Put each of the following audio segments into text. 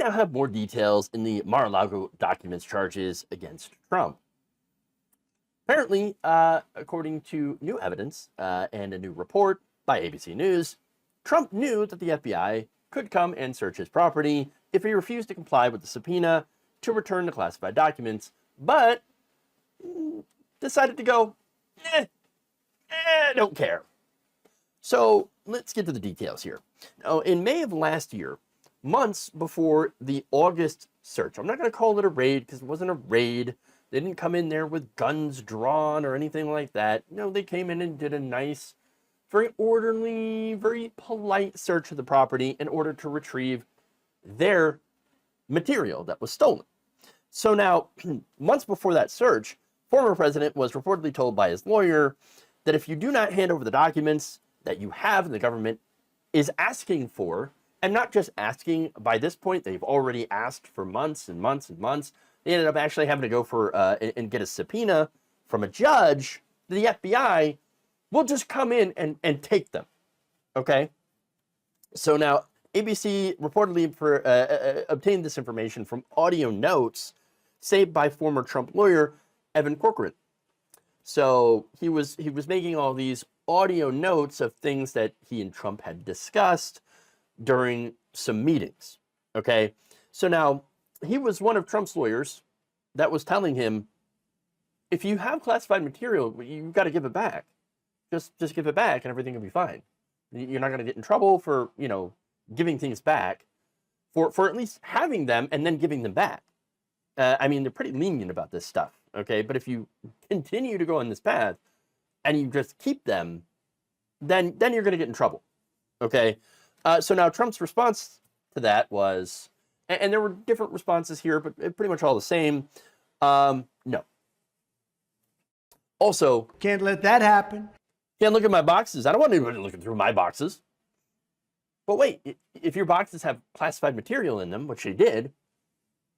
now have more details in the Mar-a-Lago documents charges against Trump. Apparently, according to new evidence and a new report by ABC News, Trump knew that the FBI could come and search his property if he refused to comply with the subpoena to return the classified documents, but decided to go, don't care. So let's get to the details here. Now, in May of last year, months before the August search, I'm not going to call it a raid because it wasn't a raid. They didn't come in there with guns drawn or anything like that. No, they came in and did a nice, very orderly, very polite search of the property in order to retrieve their material that was stolen. So now, months before that search, former president was reportedly told by his lawyer that if you do not hand over the documents that you have and the government is asking for, and not just asking, by this point, they've already asked for months and months and months. They ended up actually having to go for and get a subpoena from a judge. The FBI will just come in and take them. Okay? So now, ABC reportedly obtained this information from audio notes saved by former Trump lawyer Evan Corcoran. So he was making all these audio notes of things that he and Trump had discussed during some meetings. Okay? So now, he was one of Trump's lawyers that was telling him, if you have classified material, you've got to give it back. Just give it back and everything will be fine. You're not going to get in trouble for, giving things back, for at least having them and then giving them back. I mean, they're pretty lenient about this stuff, okay? But if you continue to go on this path and you just keep them, then you're going to get in trouble, okay? So now Trump's response to that was, and there were different responses here, but pretty much all the same. No. Also, can't let that happen. Can't look at my boxes. I don't want anybody looking through my boxes. But wait, if your boxes have classified material in them, which they did,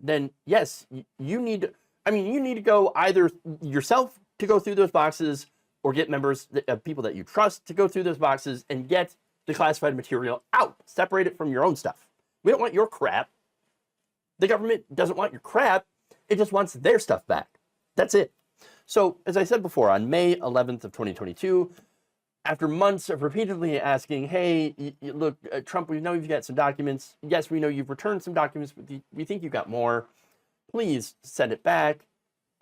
then yes, you need to go either yourself to go through those boxes or get members of people that you trust to go through those boxes and get the classified material out. Separate it from your own stuff. We don't want your crap. The government doesn't want your crap. It just wants their stuff back. That's it. So, as I said before, on May 11th of 2022, after months of repeatedly asking, hey, look, Trump, we know you've got some documents. Yes, we know you've returned some documents, but we think you've got more. Please send it back.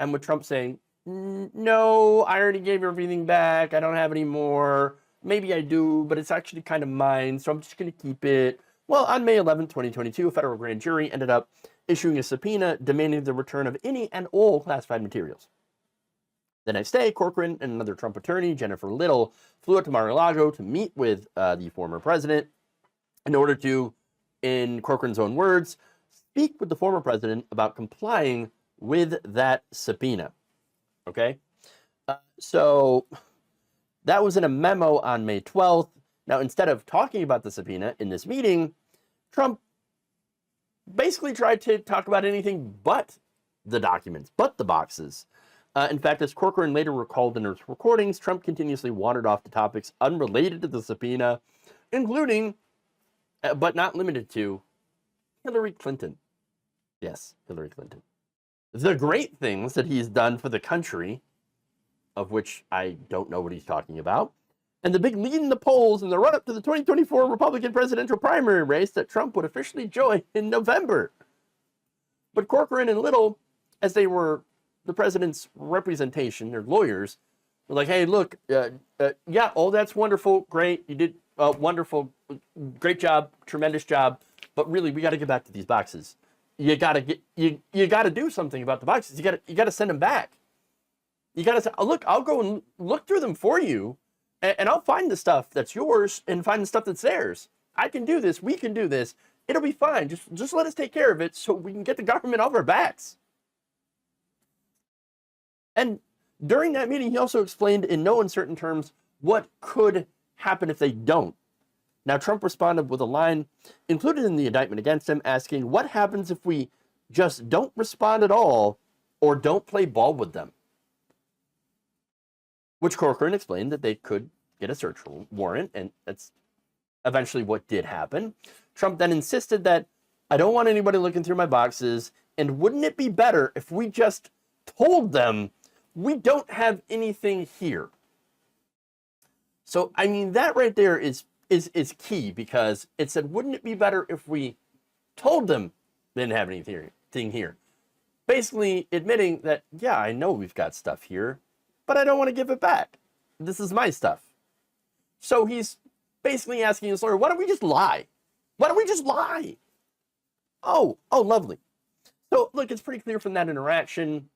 And with Trump saying, no, I already gave everything back. I don't have any more. Maybe I do, but it's actually kind of mine, so I'm just going to keep it. Well, on May 11th, 2022, a federal grand jury ended up issuing a subpoena demanding the return of any and all classified materials. The next day, Corcoran and another Trump attorney, Jennifer Little, flew out to Mar-a-Lago to meet with the former president in order to, in Corcoran's own words, speak with the former president about complying with that subpoena. Okay? So that was in a memo on May 12th. Now, instead of talking about the subpoena in this meeting, Trump basically tried to talk about anything but the documents, but the boxes. In fact, as Corcoran later recalled in his recordings, Trump continuously wandered off to topics unrelated to the subpoena, including, but not limited to, Hillary Clinton. Yes, Hillary Clinton. The great things that he's done for the country, of which I don't know what he's talking about, and the big lead in the polls in the run-up to the 2024 Republican presidential primary race that Trump would officially join in November. But Corcoran and Little, as they were the president's representation, their lawyers, were like, hey, look, yeah, oh, that's wonderful, great, you did wonderful, great job, tremendous job, but really, we got to get back to these boxes. You got to do something about the boxes. You got to send them back. You got to say, oh, look, I'll go and look through them for you, and I'll find the stuff that's yours and find the stuff that's theirs. I can do this. We can do this. It'll be fine. Just let us take care of it so we can get the government off our backs. And during that meeting, he also explained in no uncertain terms what could happen if they don't. Now, Trump responded with a line included in the indictment against him, asking, what happens if we just don't respond at all or don't play ball with them? Which Corcoran explained that they could get a search warrant, and that's eventually what did happen. Trump then insisted that I don't want anybody looking through my boxes. And wouldn't it be better if we just told them we don't have anything here? So, I mean, that right there is key, because it said, wouldn't it be better if we told them they didn't have anything here? Basically admitting that, yeah, I know we've got stuff here, but I don't want to give it back. This is my stuff. So he's basically asking his lawyer, why don't we just lie? Why don't we just lie? Oh, lovely. So, look, it's pretty clear from that interaction,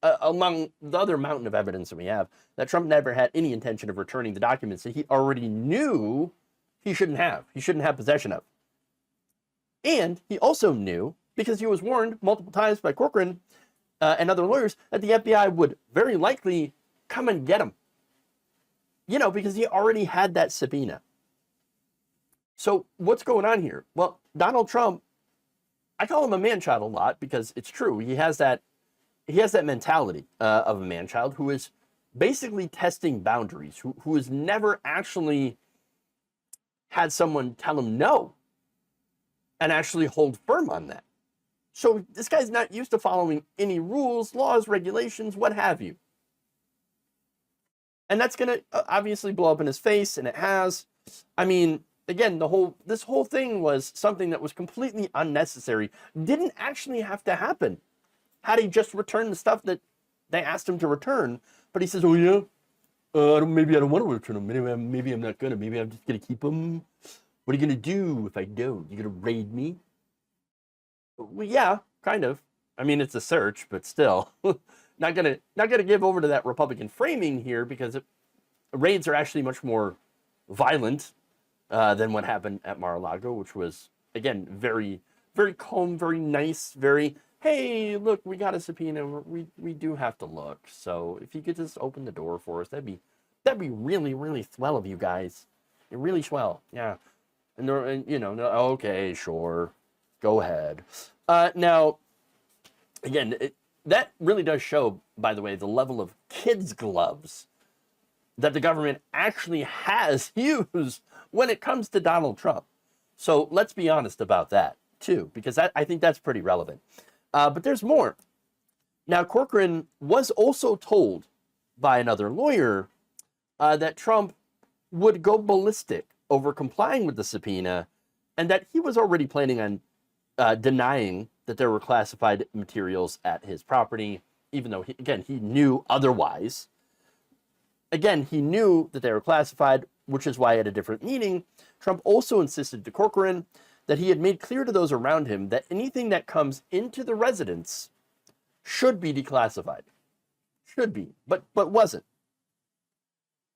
among the other mountain of evidence that we have, that Trump never had any intention of returning the documents that he already knew he shouldn't have possession of. And he also knew, because he was warned multiple times by Corcoran and other lawyers, that the FBI would very likely come and get him. You know, because he already had that subpoena. So what's going on here? Well, Donald Trump, I call him a man-child a lot because it's true. He has that mentality of a man-child who is basically testing boundaries, who has never actually had someone tell him no and actually hold firm on that. So this guy's not used to following any rules, laws, regulations, what have you. And that's going to obviously blow up in his face, and it has. I mean, again, this whole thing was something that was completely unnecessary. Didn't actually have to happen. Had he just returned the stuff that they asked him to return, but he says, "Oh yeah, maybe I don't want to return them. Maybe I'm not gonna. Maybe I'm just gonna keep them. What are you gonna do if I don't? You gonna raid me?" Well, yeah, kind of. I mean, it's a search, but still, not gonna give over to that Republican framing here, because raids are actually much more violent than what happened at Mar-a-Lago, which was, again, very, very calm, very nice, very, hey, look, we got a subpoena. We do have to look. So if you could just open the door for us, that'd be really, really swell of you guys. Really swell, yeah. And you know, okay, sure, go ahead. Now, again, that really does show, by the way, the level of kids' gloves that the government actually has used when it comes to Donald Trump. So let's be honest about that, too, because I think that's pretty relevant. But there's more. Now, Corcoran was also told by another lawyer that Trump would go ballistic over complying with the subpoena, and that he was already planning on denying that there were classified materials at his property, even though, he knew otherwise. Again, he knew that they were classified, which is why at a different meeting, Trump also insisted to Corcoran that he had made clear to those around him that anything that comes into the residence should be declassified. Should be, but wasn't.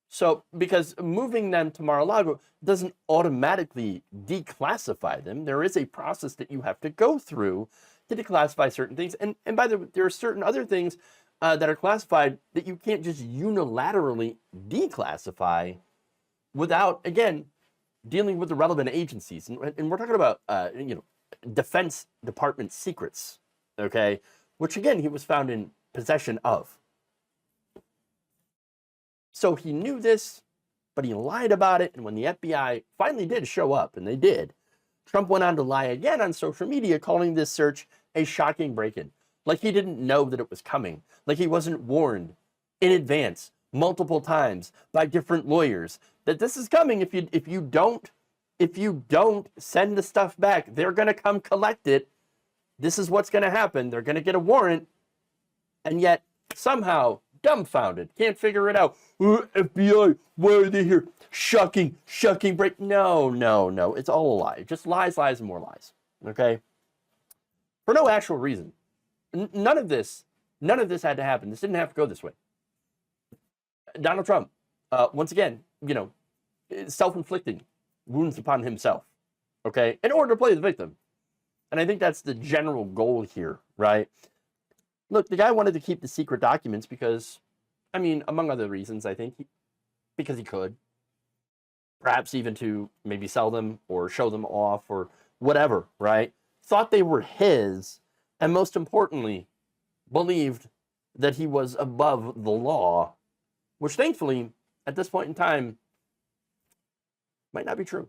So, because moving them to Mar-a-Lago doesn't automatically declassify them. There is a process that you have to go through to declassify certain things. And by the way, there are certain other things that are classified that you can't just unilaterally declassify without, again, dealing with the relevant agencies. And we're talking about, Defense Department secrets, okay? Which, again, he was found in possession of. So he knew this, but he lied about it. And when the FBI finally did show up, and they did, Trump went on to lie again on social media, calling this search a shocking break-in. Like he didn't know that it was coming. Like he wasn't warned in advance multiple times by different lawyers that this is coming. If you don't send the stuff back, they're going to come collect it. This is what's going to happen. They're going to get a warrant. And yet somehow, dumbfounded, can't figure it out. FBI, why are they here? Shocking break. No. It's all a lie. Just lies, and more lies. Okay? For no actual reason. None of this had to happen. This didn't have to go this way. Donald Trump, once again, self-inflicting wounds upon himself, okay, in order to play the victim. And I think that's the general goal here, right? Look, the guy wanted to keep the secret documents because, among other reasons, I think, because he could. Perhaps even to maybe sell them or show them off or whatever, right? Thought they were his, and most importantly, believed that he was above the law, which thankfully, at this point in time, might not be true.